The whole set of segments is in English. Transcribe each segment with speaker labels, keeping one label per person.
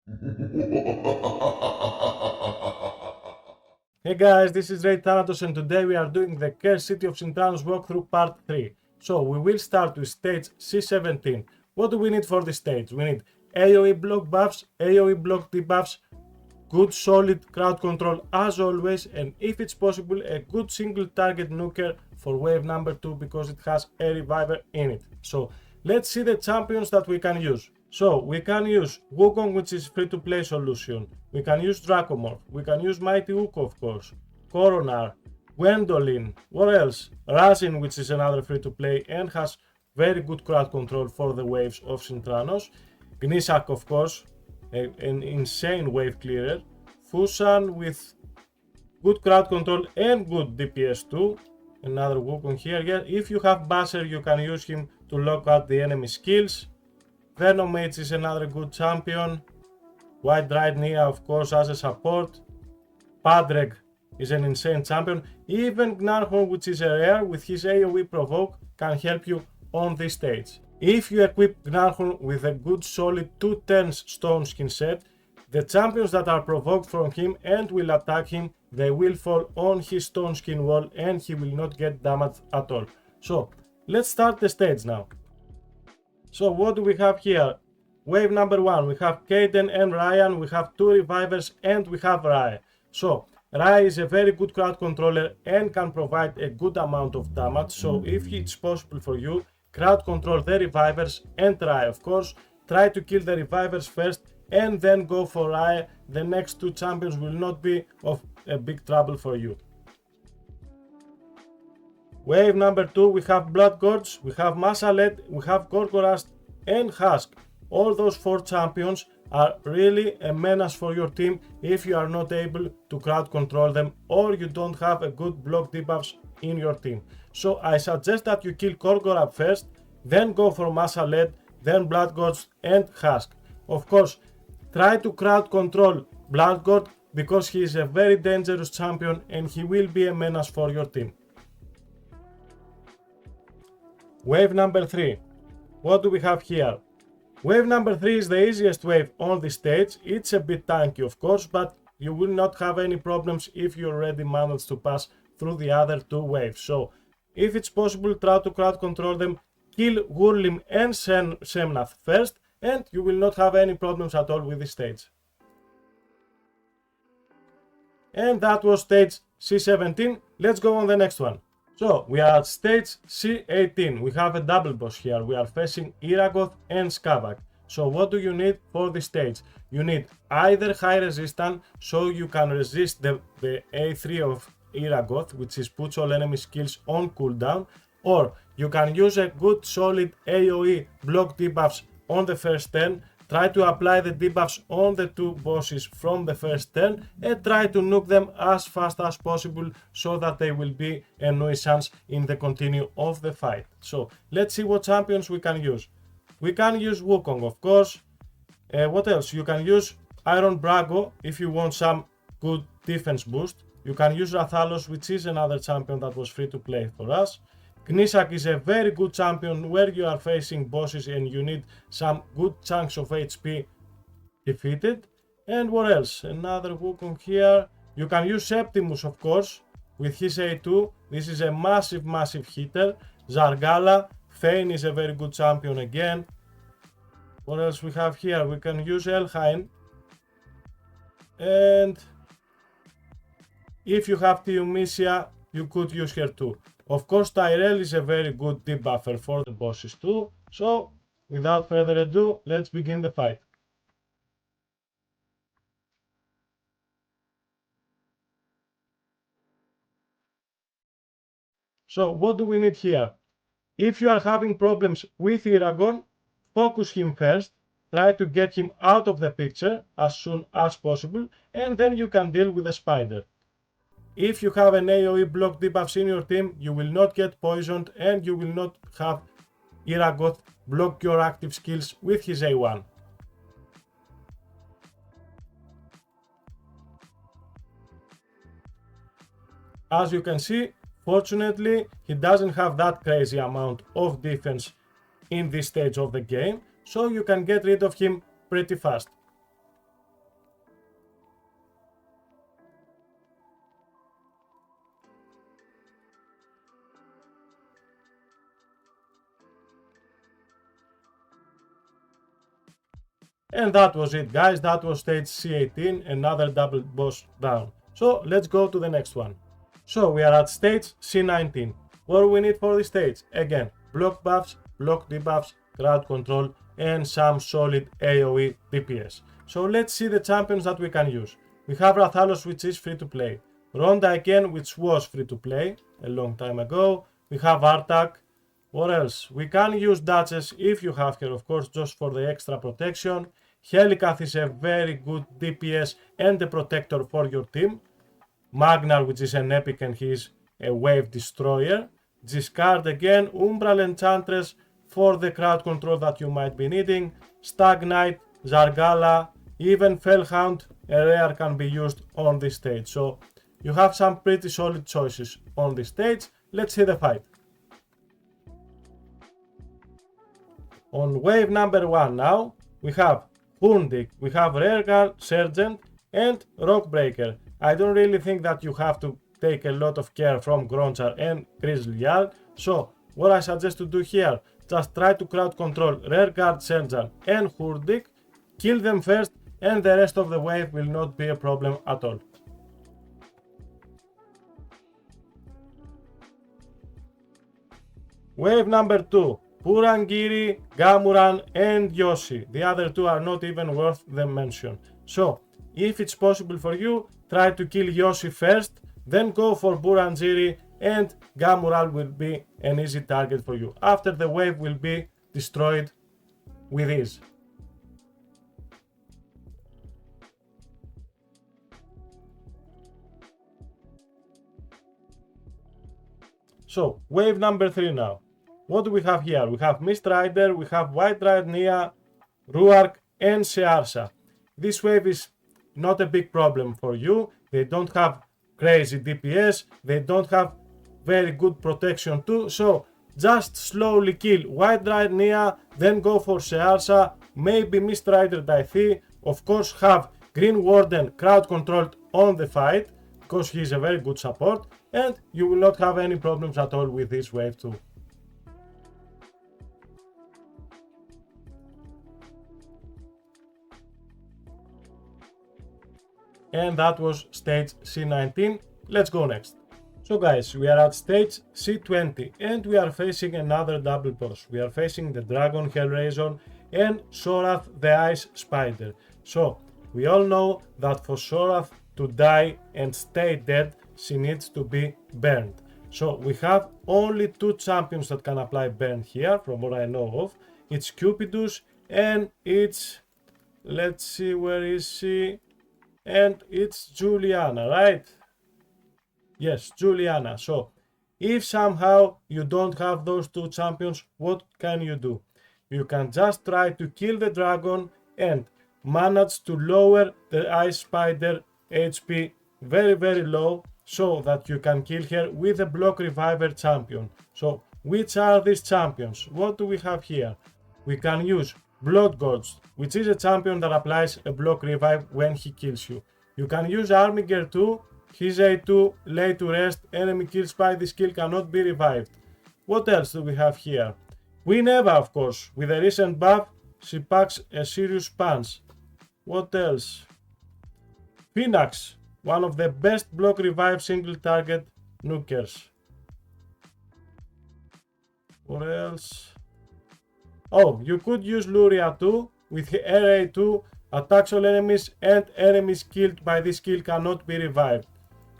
Speaker 1: Hey guys, this is Thanatos and today we are doing the Cursed City of Sintranos walkthrough part 3. So we will start with stage C17. What do we need for this stage? We need AoE block buffs, AoE block debuffs, good solid crowd control as always, and if it's possible a good single target nuker for wave number 2 because it has a reviver in it. So let's see the champions that we can use. So we can use Wukong, which is free to play solution. We can use Dracomorph. We can use Mighty Wook, of course. Coronar, Gwendolyn, what else? Razin, which is another free to play and has very good crowd control for the waves of Sintranos. Gnisak, of course, an insane wave clearer. Fusan with good crowd control and good DPS too. Another Wukong here. Yeah, if you have Basher, you can use him to lock out the enemy skills. Venomage is another good champion. White Dried Nia, of course, as a support. Padreg is an insane champion. Even Gnarhorn, which is a rare, with his AoE provoke, can help you on this stage. If you equip Gnarhorn with a good solid 210 stone skin set, the champions that are provoked from him and will attack him, they will fall on his stone skin wall and he will not get damaged at all. So let's start the stage now. So what do we have here? Wave number 1, we have Kaden and Ryan, we have 2 revivers and we have Rai. So Rai is a very good crowd controller and can provide a good amount of damage. So if it's possible for you, crowd control the revivers and Rai, of course. Try to kill the revivers first and then go for Rai. The next 2 champions will not be of a big trouble for you. Wave number 2, we have Blood Gorge, we have Masalet, we have Gorgorast and Husk. All those 4 champions are really a menace for your team if you are not able to crowd control them or you don't have a good block debuffs in your team. So I suggest that you kill Gorgorab first, then go for Masalet, then Blood Gorge and Husk. Of course, try to crowd control Blood Gorge because he is a very dangerous champion and he will be a menace for your team. Wave number 3. What do we have here? Wave number 3 is the easiest wave on this stage. It's a bit tanky, of course, but you will not have any problems if you already managed to pass through the other 2 waves. So if it's possible, try to crowd control them, kill Wurlim and Semnath first, and you will not have any problems at all with this stage. And that was stage C17. Let's go on the next one. So we are at stage C18. We have a double boss here. We are facing Iragoth and Skavak. So what do you need for this stage? You need either high resistance, so you can resist the A3 of Iragoth, which is puts all enemy skills on cooldown, or you can use a good solid AoE block debuffs on the first turn. Try to apply the debuffs on the 2 bosses from the first turn and try to nuke them as fast as possible so that they will be a nuisance in the continue of the fight. So let's see what champions we can use. We can use Wukong, of course. What else? You can use Iron Brago if you want some good defense boost. You can use Rathalos, which is another champion that was free to play for us. Gnisak is a very good champion where you are facing bosses and you need some good chunks of HP defeated. And what else? Another Wukong here. You can use Septimus, of course, with his A2. This is a massive hitter. Zargala. Thane is a very good champion again. What else we have here? We can use Elhain. And if you have Tiumisia, you could use her too. Of course, Tyrell is a very good debuffer for the bosses too. So, without further ado, let's begin the fight. So, what do we need here? If you are having problems with Eragon, focus him first. Try to get him out of the picture as soon as possible, and then you can deal with the spider. If you have an AoE block debuffs in your team, you will not get poisoned and you will not have Iragoth block your active skills with his A1. As you can see, fortunately, he doesn't have that crazy amount of defense in this stage of the game, so you can get rid of him pretty fast. And that was it, guys. That was stage C18, another double boss down. So let's go to the next one. So we are at stage C19. What do we need for this stage? Again, block buffs, block debuffs, crowd control, and some solid AoE DPS. So let's see the champions that we can use. We have Rathalos, which is free to play. Ronda again, which was free to play a long time ago. We have Artak. What else? We can use Duchess if you have her, of course, just for the extra protection. Helicath is a very good DPS and a protector for your team. Magnar, which is an epic and he is a wave destroyer. Discard again, Umbral Enchantress for the crowd control that you might be needing. Stag Knight, Zargala, even Fellhound, a rare can be used on this stage. So you have some pretty solid choices on this stage. Let's see the fight. On wave number 1 now, we have Hundik, we have Rearguard, Sergeant, and Rockbreaker. I don't really think that you have to take a lot of care from Gronchar and Grizzly Jarl, so what I suggest to do here, just try to crowd control Rearguard, Sergeant, and Hundik, kill them first, and the rest of the wave will not be a problem at all. Wave number 2. Purangiri, Gamuran, and Yoshi. The other two are not even worth the mention. So, if it's possible for you, try to kill Yoshi first, then go for Purangiri, and Gamuran will be an easy target for you. After the wave will be destroyed with ease. So, wave number 3 now. What do we have here? We have Mist Rider, we have White Rider Nia, Ruark, and Searsa. This wave is not a big problem for you. They don't have crazy DPS, they don't have very good protection too, so just slowly kill White Rider Nia, then go for Searsa, maybe Mist Rider Daithi, of course have Green Warden crowd controlled on the fight, because he is a very good support, and you will not have any problems at all with this wave too. And that was stage C19. Let's go next. So guys, we are at stage C20 and we are facing another double boss. We are facing the Dragon Hellraiser and Sorath the Ice Spider. So we all know that for Sorath to die and stay dead, she needs to be burned. So we have only two champions that can apply burn here, from what I know of. It's Cupidus and it's, let's see, where is she? And it's Juliana, right? Yes, Juliana. So if somehow you don't have those two champions, what can you do? You can just try to kill the dragon and manage to lower the Ice Spider HP very low, so that you can kill her with a block reviver champion. So which are these champions? What do we have here? We can use Blood Gods, which is a champion that applies a block revive when he kills you. You can use Armiger too. His A2 lay to rest, enemy kills by this skill cannot be revived. What else do we have here? Queen Eva, of course, with a recent buff, she packs a serious punch. What else? Phoenix, one of the best block revive single target nukers. What else? Oh, you could use Luria too, with her A2, attacks all enemies and enemies killed by this skill cannot be revived.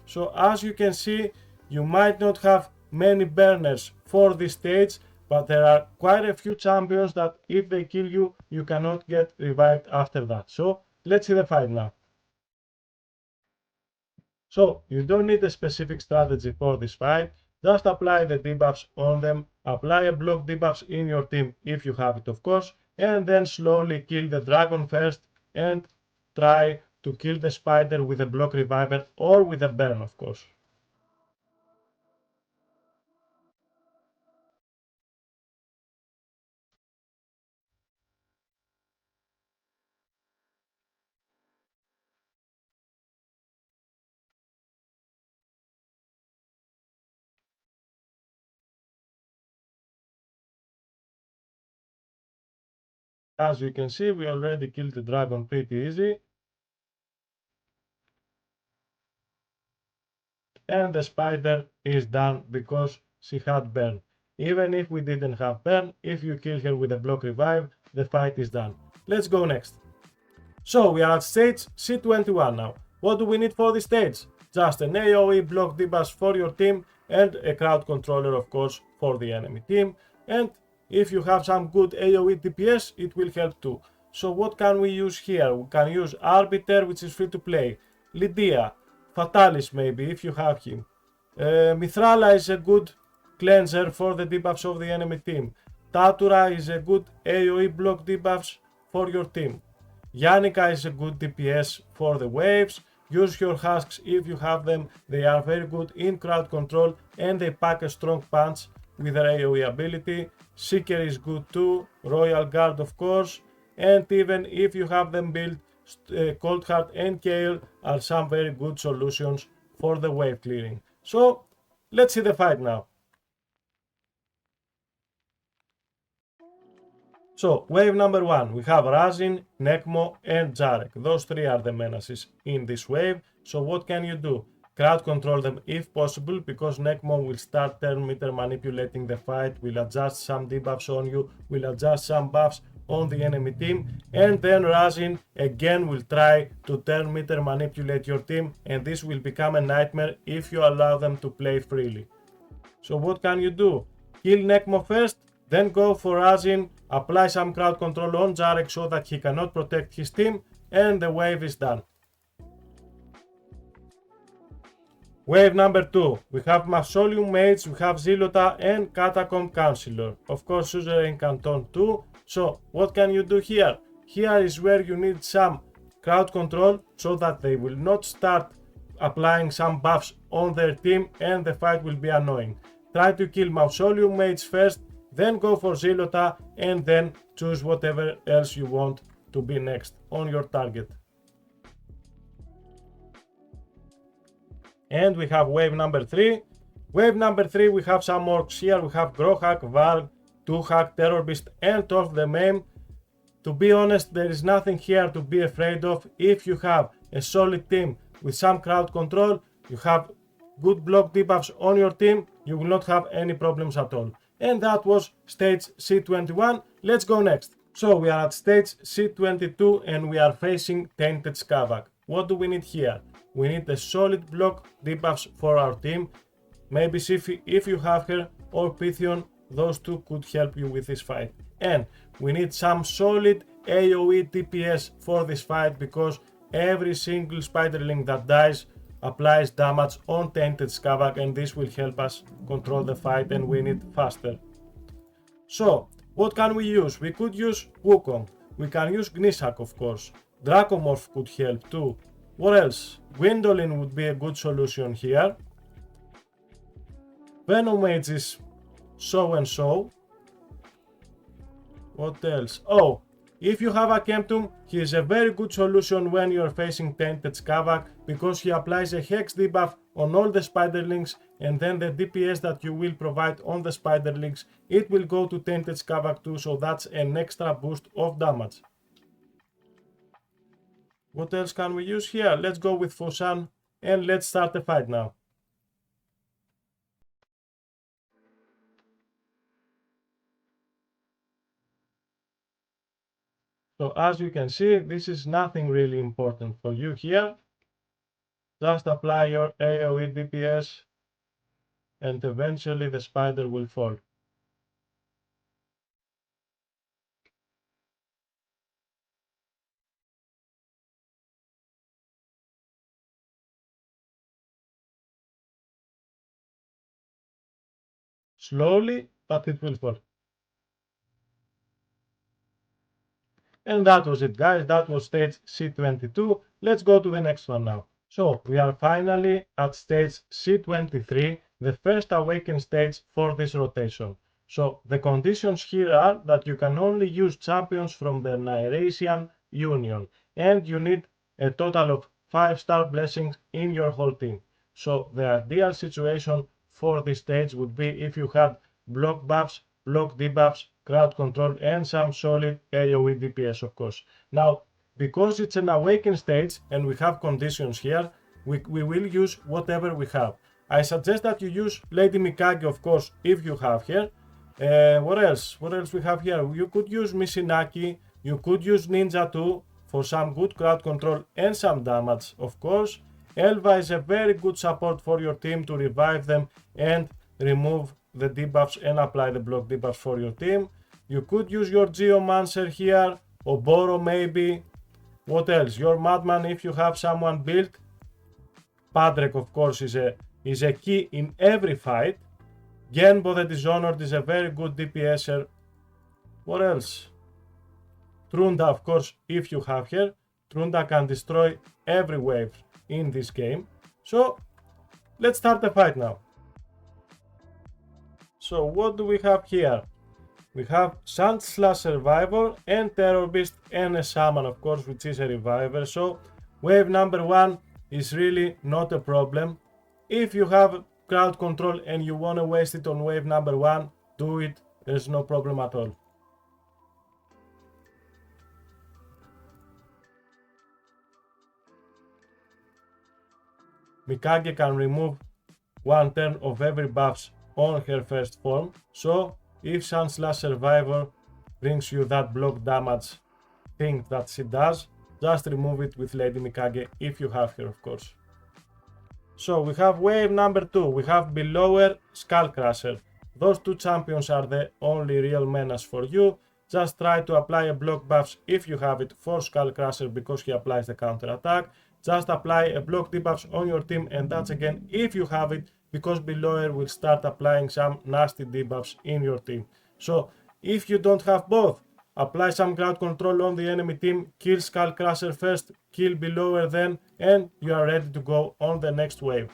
Speaker 1: So as you can see, you might not have many burners for this stage, but there are quite a few champions that if they kill you, you cannot get revived after that. So let's see the fight now. So you don't need a specific strategy for this fight, just apply the debuffs on them, apply a block debuffs in your team if you have it of course, and then slowly kill the dragon first and try to kill the spider with a block reviver or with a burn of course. As you can see, we already killed the dragon pretty easy. And the spider is done because she had burn. Even if we didn't have burn, if you kill her with a block revive, the fight is done. Let's go next. So we are at stage C21 now. What do we need for this stage? Just an AoE block debuff for your team and a crowd controller, of course, for the enemy team. And if you have some good AoE DPS, it will help too. So what can we use here? We can use Arbiter, which is free to play. Lydia, Fatalis maybe, if you have him. Mithrala is a good cleanser for the debuffs of the enemy team. Tatura is a good AoE block debuffs for your team. Yannica is a good DPS for the waves. Use your husks if you have them. They are very good in crowd control and they pack a strong punch with their AoE ability. Seeker is good too. Royal Guard, of course. And even if you have them built, Cold Heart and Kale are some very good solutions for the wave clearing. So let's see the fight now. So, wave number 1, we have Razin, Nekmo and Jarek. Those three are the menaces in this wave. So what can you do? Crowd control them if possible, because Nekmo will start turn meter manipulating the fight, will adjust some debuffs on you, will adjust some buffs on the enemy team, and then Razin again will try to turn meter manipulate your team, and this will become a nightmare if you allow them to play freely. So what can you do? Kill Nekmo first, then go for Razin, apply some crowd control on Jarek so that he cannot protect his team, and the wave is done. Wave number 2, we have Mausoleum Mage, we have Zilota and Catacomb Counselor. Of course, Suzerain Canton too. So what can you do here? Here is where you need some crowd control so that they will not start applying some buffs on their team and the fight will be annoying. Try to kill Mausoleum Mage first, then go for Zilota and then choose whatever else you want to be next on your target. And we have wave number 3. Wave number 3, we have some orcs here. We have Grohak, Varg, Tuhak, Terror Beast and Torf the Mame. To be honest, there is nothing here to be afraid of. If you have a solid team with some crowd control, you have good block debuffs on your team, you will not have any problems at all. And that was stage C21. Let's go next. So we are at stage C22 and we are facing Tainted Skavak. What do we need here? We need a solid block debuffs for our team. Maybe Sifi, if you have her, or Pythion, those two could help you with this fight. And we need some solid AoE DPS for this fight, because every single spiderling that dies applies damage on Tainted Skavak, and this will help us control the fight and win it faster. So, what can we use? We could use Wukong. We can use Gnishak, of course. Dracomorph could help too. What else? Gwendolyn would be a good solution here. Venomage is so and so. What else? Oh, if you have a Kemptum, he is a very good solution when you are facing Tainted Skavak, because he applies a Hex debuff on all the spiderlings, and then the DPS that you will provide on the spiderlings, it will go to Tainted Skavak too, so that's an extra boost of damage. What else can we use here? Let's go with Foshan and let's start the fight now. So as you can see, this is nothing really important for you here. Just apply your AoE DPS and eventually the spider will fall. Slowly, but it will fall. And that was it, guys. That was stage C22. Let's go to the next one now. So we are finally at stage C23, the first awakened stage for this rotation. So the conditions here are that you can only use champions from the Nairasian Union, and you need a total of 5-star blessings in your whole team. So the ideal situation for this stage would be if you had block buffs, block debuffs, crowd control, and some solid AoE DPS, of course. Now, because it's an awakened stage and we have conditions here, we will use whatever we have. I suggest that you use Lady Mikage, of course, if you have here. What else? What else we have here? You could use Misinaki, you could use Ninja 2 for some good crowd control and some damage, of course. Elva is a very good support for your team to revive them and remove the debuffs and apply the block debuffs for your team. You could use your Geomancer here, Oboro maybe. What else? Your Madman if you have someone built. Padrek, of course, is a key in every fight. Genbo the Dishonored is a very good DPSer. What else? Trunda, of course, if you have her. Trunda can destroy every wave in this game. So, let's start the fight now. So, what do we have here? We have Sand/Survivor and Terror Beast and a Shaman, of course, which is a reviver. So, wave number 1 is really not a problem. If you have crowd control and you want to waste it on wave number 1, do it. There's no problem at all. Mikage can remove 1 turn of every buffs on her first form, so if Sand/Survivor brings you that block damage thing that she does, just remove it with Lady Mikage if you have her, of course. So we have wave number 2, we have Belower, Skullcrusher. Those two champions are the only real menace for you. Just try to apply a block buffs if you have it for Skullcrusher because he applies the counter attack. Just apply a block debuffs on your team, and that's again if you have it, because Belower will start applying some nasty debuffs in your team. So if you don't have both, apply some crowd control on the enemy team, kill Skullcrusher first, kill Belower then, and you are ready to go on the next wave.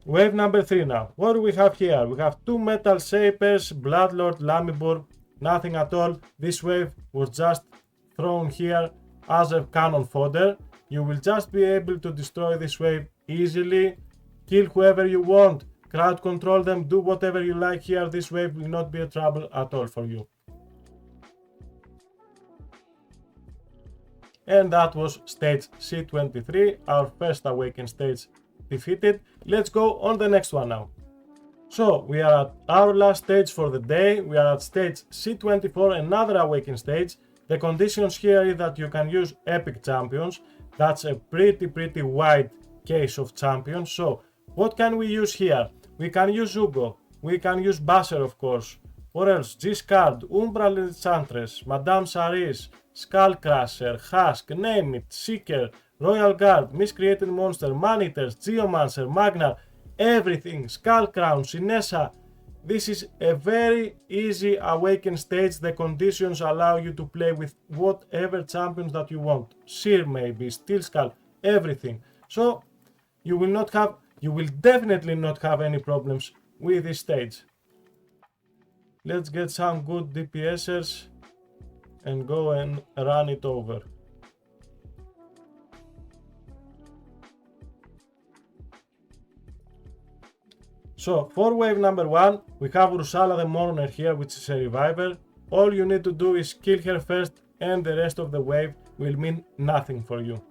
Speaker 1: Wave number 3 now. What do we have here? We have 2 Metal Shapers, Bloodlord, Lamibur, nothing at all. This wave was just thrown here as a cannon fodder. You will just be able to destroy this wave easily, kill whoever you want, crowd control them, do whatever you like here. This wave will not be a trouble at all for you. And that was stage C23, our first awakened stage defeated. Let's go on the next one now. So we are at our last stage for the day. We are at stage C24, another awakened stage. The conditions here is that you can use epic champions. That's a pretty wide case of champions. So what can we use here? We can use Ugo. We can use Basher, of course. What else? Giscard, Umbral Enchantress, Madame Saris, Skullcrusher, Husk, name it, Seeker, Royal Guard, Miscreated Monster, Maneaters, Geomancer, Magnar, everything, Skullcrown, Sinessa. This is a very easy awakened stage. The conditions allow you to play with whatever champions that you want. Seer maybe, Steel Skull, everything. So you will definitely not have any problems with this stage. Let's get some good DPSers and go and run it over. So for wave number 1, we have Ursala the Mourner here, which is a reviver. All you need to do is kill her first and the rest of the wave will mean nothing for you.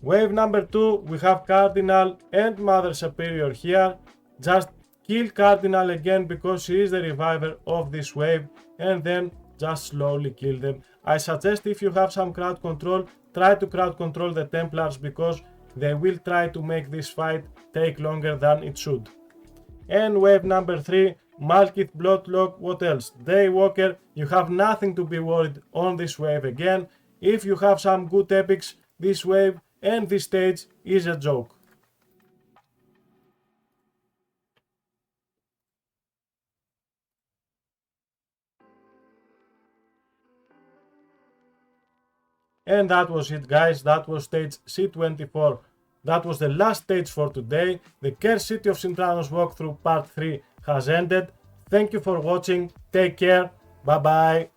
Speaker 1: Wave number 2, we have Cardinal and Mother Superior here. Just kill Cardinal again because she is the reviver of this wave, and then just slowly kill them. I suggest if you have some crowd control, try to crowd control the Templars because they will try to make this fight take longer than it should. And wave number 3, Malkith, Bloodlock, what else? Daywalker, you have nothing to be worried on this wave again. If you have some good epics, this wave and this stage is a joke. And that was it, guys. That was stage C24. That was the last stage for today. The Cursed City of Sintranos walkthrough part 3 has ended. Thank you for watching. Take care. Bye bye.